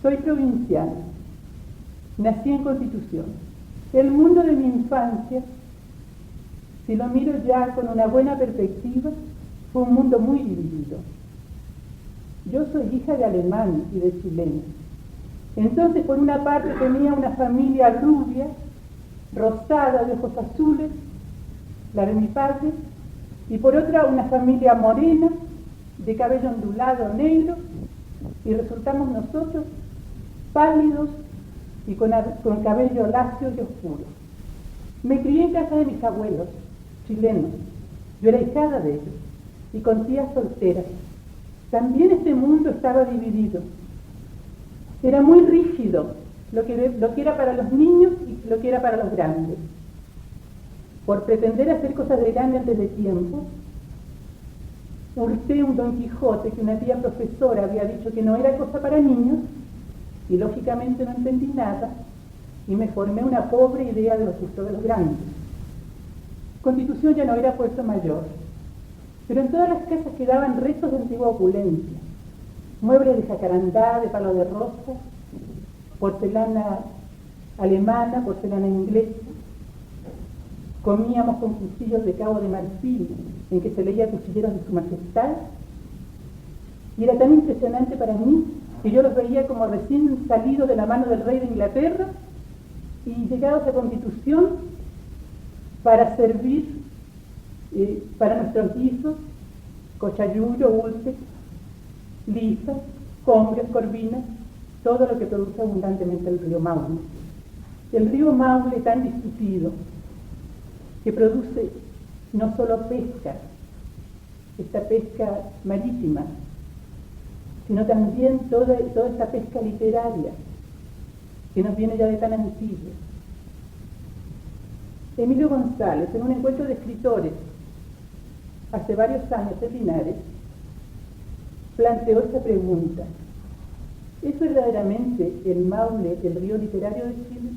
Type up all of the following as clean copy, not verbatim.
Soy provinciana, nací en Constitución. El mundo de mi infancia, si lo miro ya con una buena perspectiva, fue un mundo muy dividido. Yo soy hija de alemán y de chileno. Entonces, por una parte tenía una familia rubia, rosada, de ojos azules, la de mi padre, y por otra una familia morena, de cabello ondulado negro, y resultamos nosotros pálidos y con cabello lacio y oscuro. Me crié en casa de mis abuelos, chilenos. Yo era hijada de ellos, y con tías solteras. También este mundo estaba dividido. Era muy rígido lo que era para los niños y lo que era para los grandes. Por pretender hacer cosas de grande antes de tiempo, hurté un Don Quijote que una tía profesora había dicho que no era cosa para niños, y lógicamente no entendí nada, y me formé una pobre idea de los gustos de los grandes. Constitución ya no era Puerto Mayor, pero en todas las casas quedaban restos de antigua opulencia, muebles de jacarandá, de palo de rosa, porcelana alemana, porcelana inglesa. Comíamos con cuchillos de cabo de marfil, en que se leía Cuchilleros de Su Majestad, y era tan impresionante para mí que yo los veía como recién salidos de la mano del rey de Inglaterra y llegados a Constitución para servir para nuestros guisos, cochayuyo, ulce, lisas, combres, corvinas, todo lo que produce abundantemente el río Maule. El río Maule tan discutido, que produce no solo pesca, esta pesca marítima, sino también toda esta pesca literaria, que nos viene ya de tan antiguo. Emilio González, en un encuentro de escritores, hace varios años en Linares, planteó esta pregunta: ¿es verdaderamente el Maule el río literario de Chile?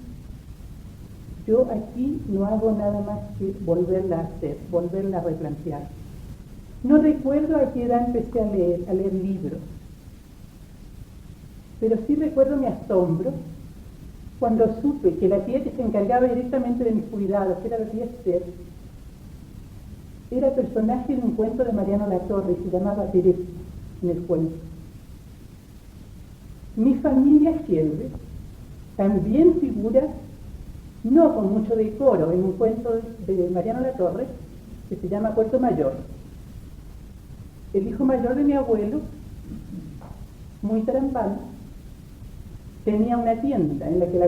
Yo aquí no hago nada más que volverla a hacer, volverla a replantear. No recuerdo a qué edad empecé a leer libros, pero sí recuerdo mi asombro cuando supe que la tía que se encargaba directamente de mis cuidados, que era la tía Esther, era personaje de un cuento de Mariano Latorre y se llamaba Teresa en el cuento. Mi familia Gielbe también figura, no con mucho decoro, en un cuento de Mariano Latorre que se llama Puerto Mayor. El hijo mayor de mi abuelo, muy tarampano, tenía una tienda en la que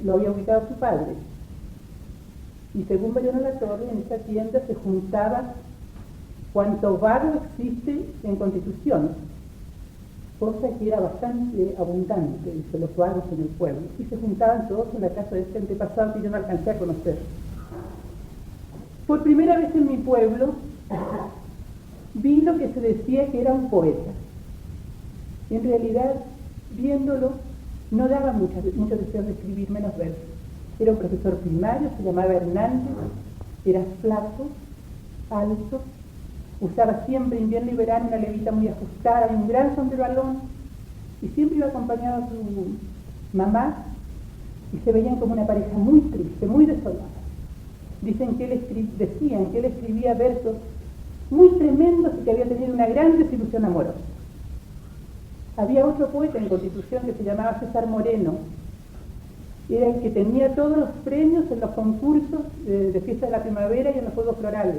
lo había ubicado su padre. Y según Mariano Latorre, en esa tienda se juntaba cuanto barro existe en Constitución, cosa que era bastante abundante, dice, los barros en el pueblo, y se juntaban todos en la casa de este antepasado que yo no alcancé a conocer. Por primera vez en mi pueblo vi lo que se decía que era un poeta. En realidad, viéndolo, no daba mucho deseo de escribir, menos versos. Era un profesor primario, se llamaba Hernández, era flaco, alto, usaba siempre invierno y verano una levita muy ajustada y un gran sombrero alón, y siempre iba acompañado de su mamá, y se veían como una pareja muy triste, muy desolada. Decían que él escribía versos muy tremendos y que había tenido una gran desilusión amorosa. Había otro poeta en Constitución que se llamaba César Moreno, era el que tenía todos los premios en los concursos de fiesta de la primavera y en los juegos florales.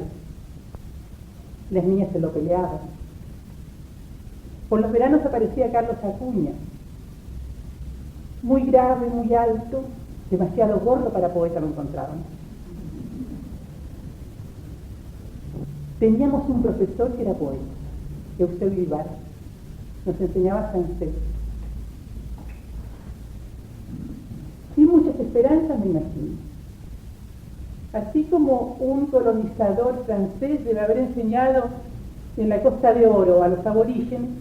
Las niñas se lo peleaban. Por los veranos aparecía Carlos Acuña, muy grave, muy alto, demasiado gordo para poeta lo encontraban. Teníamos un profesor que era poeta, Eusebio Ibarra, nos enseñaba francés. Y muchas esperanzas, me imagino. Así como un colonizador francés debe haber enseñado en la Costa de Oro a los aborígenes,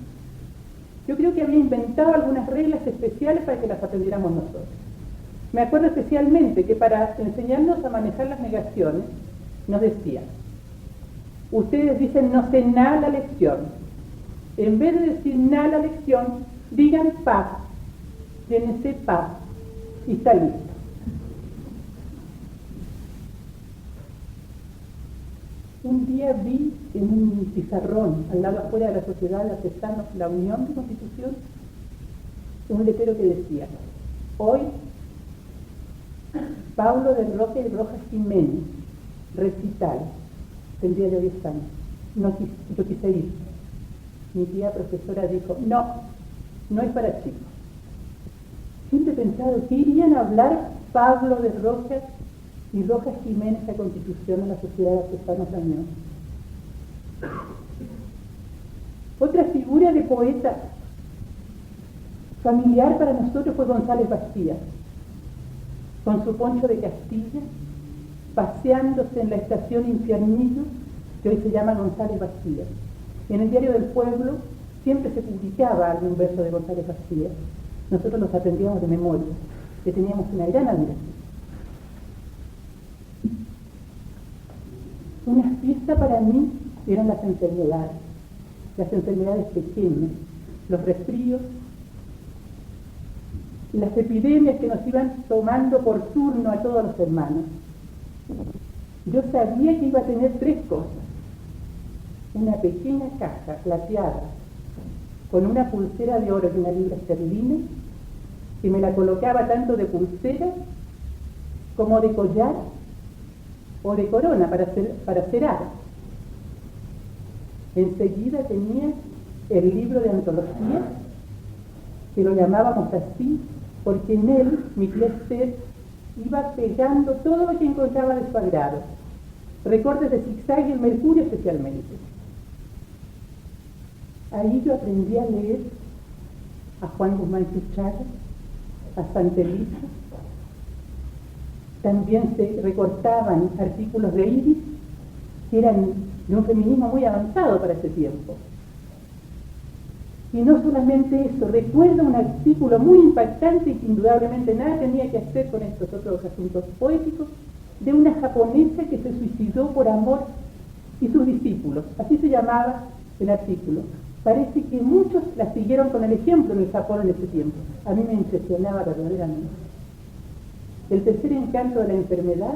yo creo que había inventado algunas reglas especiales para que las aprendiéramos nosotros. Me acuerdo especialmente que para enseñarnos a manejar las negaciones, nos decía: ustedes dicen no sé nada la lección. En vez de decir nada la lección, digan pa. llénese paz, y está listo. Un día vi en un pizarrón, al lado afuera de la Sociedad de Artesanos, la Unión de Constitución, un letrero que decía: hoy Pablo de Roca y Rojas Jiménez, recital, tendría yo 10 años. No, yo quise ir. Mi tía profesora dijo: no es para chicos. Siempre he pensado que irían a hablar Pablo de Roca y Rojas Jiménez a Constitución en la Sociedad de Artesanos de la Unión. Otra figura de poeta familiar para nosotros fue González Bastía, con su poncho de Castilla, paseándose en la estación Infiernillo, que hoy se llama González Bastía. En el Diario del Pueblo siempre se publicaba algún verso de González Bastía. Nosotros los aprendíamos de memoria, que teníamos una gran admiración. Una fiesta para mí eran las enfermedades pequeñas, los resfríos, las epidemias que nos iban tomando por turno a todos los hermanos. Yo sabía que iba a tener 3 cosas: una pequeña caja plateada con una pulsera de oro y una libra esterlina, que me la colocaba tanto de pulsera como de collar o de corona para cerar. Enseguida tenía el libro de antología, que lo llamábamos así porque en él mi tía Esther iba pegando todo lo que encontraba de su agrado, recortes de zigzag y el mercurio especialmente. Ahí yo aprendí a leer a Juan Guzmán Chuchara, a Santa Elisa. También se recortaban artículos de Iris, que eran de un feminismo muy avanzado para ese tiempo. Y no solamente eso, recuerdo un artículo muy impactante y que indudablemente nada tenía que hacer con estos otros asuntos poéticos, de una japonesa que se suicidó por amor y sus discípulos. Así se llamaba el artículo. Parece que muchos la siguieron con el ejemplo en el Japón en ese tiempo. A mí me impresionaba verdaderamente. El tercer encanto de la enfermedad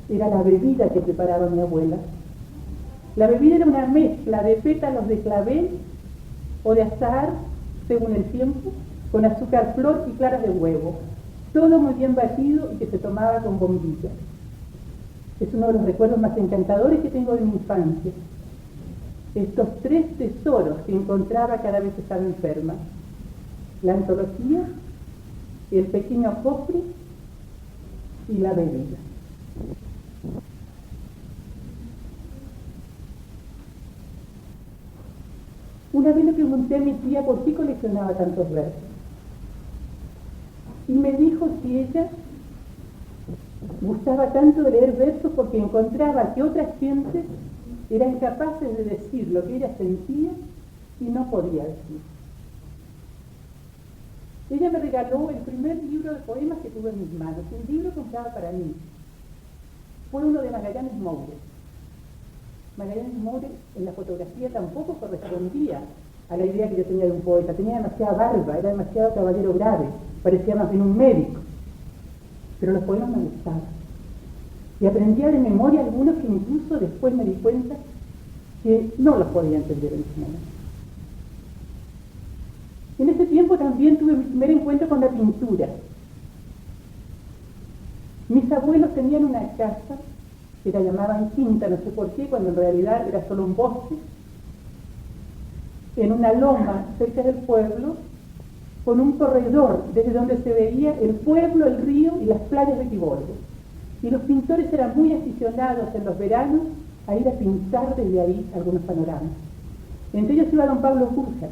era la bebida que preparaba mi abuela. La bebida era una mezcla de pétalos de clavel o de azahar, según el tiempo, con azúcar flor y claras de huevo. Todo muy bien batido y que se tomaba con bombilla. Es uno de los recuerdos más encantadores que tengo de mi infancia. Estos 3 tesoros que encontraba cada vez que estaba enferma: la antología, el pequeño cofre y la bebida. Una vez le pregunté a mi tía por qué coleccionaba tantos versos, y me dijo que ella gustaba tanto de leer versos porque encontraba que otras gentes eran capaces de decir lo que ella sentía y no podía decir. Ella me regaló el primer libro de poemas que tuve en mis manos, un libro comprado para mí. Fue uno de Magallanes Moure. Magallanes Moure en la fotografía tampoco correspondía a la idea que yo tenía de un poeta. Tenía demasiada barba, era demasiado caballero grave, parecía más bien un médico. Pero los poemas me gustaban. Y aprendía de memoria algunos que incluso después me di cuenta que no los podía entender en ese momento. En ese tiempo también tuve mi primer encuentro con la pintura. Mis abuelos tenían una casa que la llamaban quinta, no sé por qué, cuando en realidad era solo un bosque, en una loma cerca del pueblo, con un corredor desde donde se veía el pueblo, el río y las playas de Tibolgo. Y los pintores eran muy aficionados en los veranos a ir a pintar desde ahí algunos panoramas. Entre ellos iba don Pablo Curja,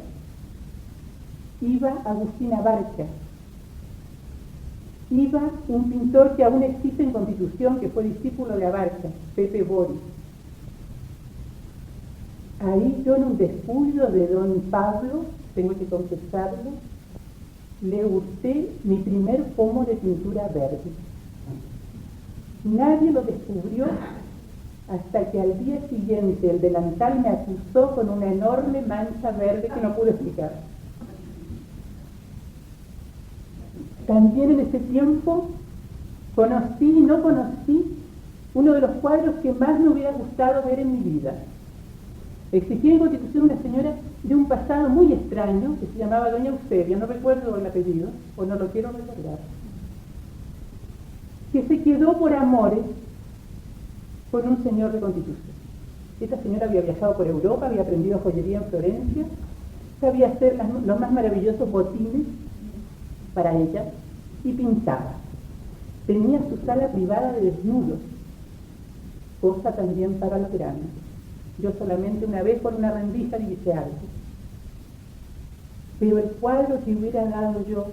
iba Agustina Barca, iba un pintor que aún existe en Constitución, que fue discípulo de Abarca, Pepe Boris. Ahí yo, en un descuido de don Pablo, tengo que confesarlo, le hurté mi primer pomo de pintura verde. Nadie lo descubrió hasta que al día siguiente el delantal me acusó con una enorme mancha verde que no pude explicar. También en ese tiempo conocí y no conocí uno de los cuadros que más me hubiera gustado ver en mi vida. Existía en Constitución una señora de un pasado muy extraño que se llamaba Doña Eusebia, no recuerdo el apellido, o no lo quiero recordar, que se quedó por amores con un señor de Constitución. Esta señora había viajado por Europa, había aprendido joyería en Florencia, sabía hacer los más maravillosos botines para ella y pintaba. Tenía su sala privada de desnudos, cosa también para los grandes. Yo solamente una vez por una rendija divisé algo. Pero el cuadro que hubiera dado yo,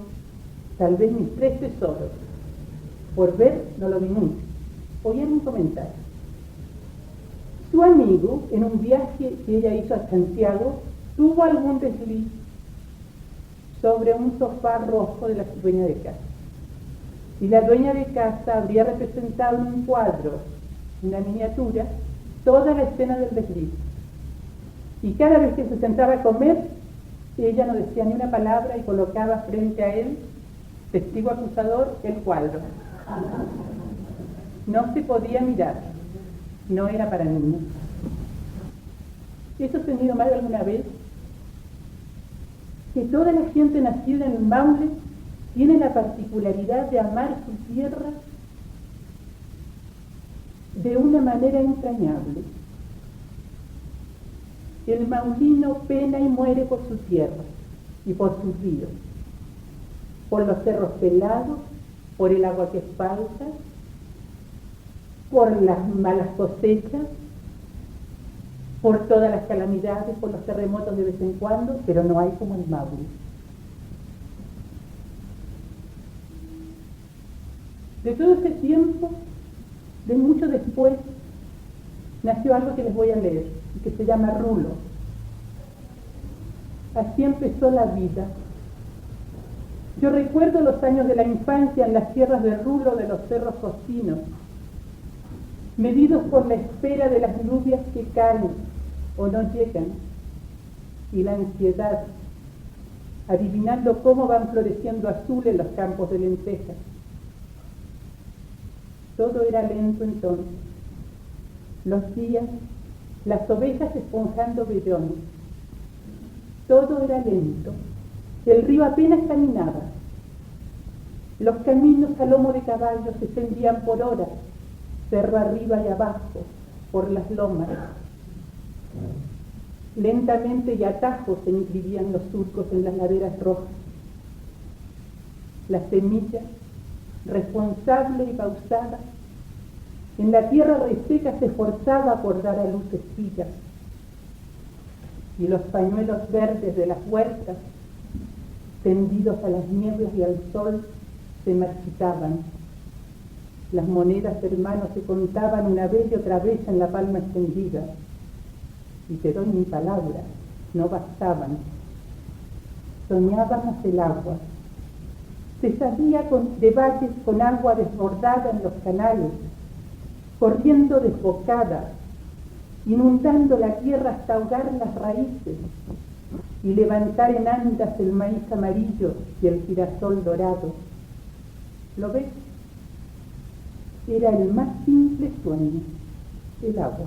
tal vez mis 3 tesoros, por ver, no lo vi nunca. Oían un comentario. Su amigo, en un viaje que ella hizo a Santiago, tuvo algún desliz sobre un sofá rojo de la dueña de casa. Y la dueña de casa habría representado en un cuadro, una miniatura, toda la escena del desliz. Y cada vez que se sentaba a comer, ella no decía ni una palabra y colocaba frente a él, testigo acusador, el cuadro. No se podía mirar, no era para niños. ¿Eso has tenido mal alguna vez? Que toda la gente nacida en el Maule tiene la particularidad de amar su tierra de una manera entrañable. El maulino pena y muere por su tierra y por sus ríos, por los cerros pelados, por el agua que falta, por las malas cosechas, por todas las calamidades, por los terremotos de vez en cuando, pero no hay como el Maule. De todo ese tiempo, de mucho después, nació algo que les voy a leer, y que se llama Rulo. Así empezó la vida. Yo recuerdo los años de la infancia en las tierras de Rulo de los cerros costinos, medidos por la espera de las lluvias que caen o no llegan, y la ansiedad, adivinando cómo van floreciendo azules los campos de lentejas. Todo era lento entonces. Los días, las ovejas esponjando vellones. Todo era lento. El río apenas caminaba. Los caminos a lomo de caballo se extendían por horas, cerro arriba y abajo, por las lomas. Lentamente y a tajos se inscribían los surcos en las laderas rojas. La semilla, responsable y pausada, en la tierra reseca se esforzaba por dar a luz espigas, y los pañuelos verdes de las huertas, tendidos a las nieblas y al sol, se marchitaban. Las monedas, hermanos, se contaban una vez y otra vez en la palma extendida, y te doy mi palabra, no bastaban. Soñábamos el agua. Se salía de valles con agua desbordada en los canales, corriendo desbocada, inundando la tierra hasta ahogar las raíces y levantar en andas el maíz amarillo y el girasol dorado. ¿Lo ves? Era el más simple sueño, el agua.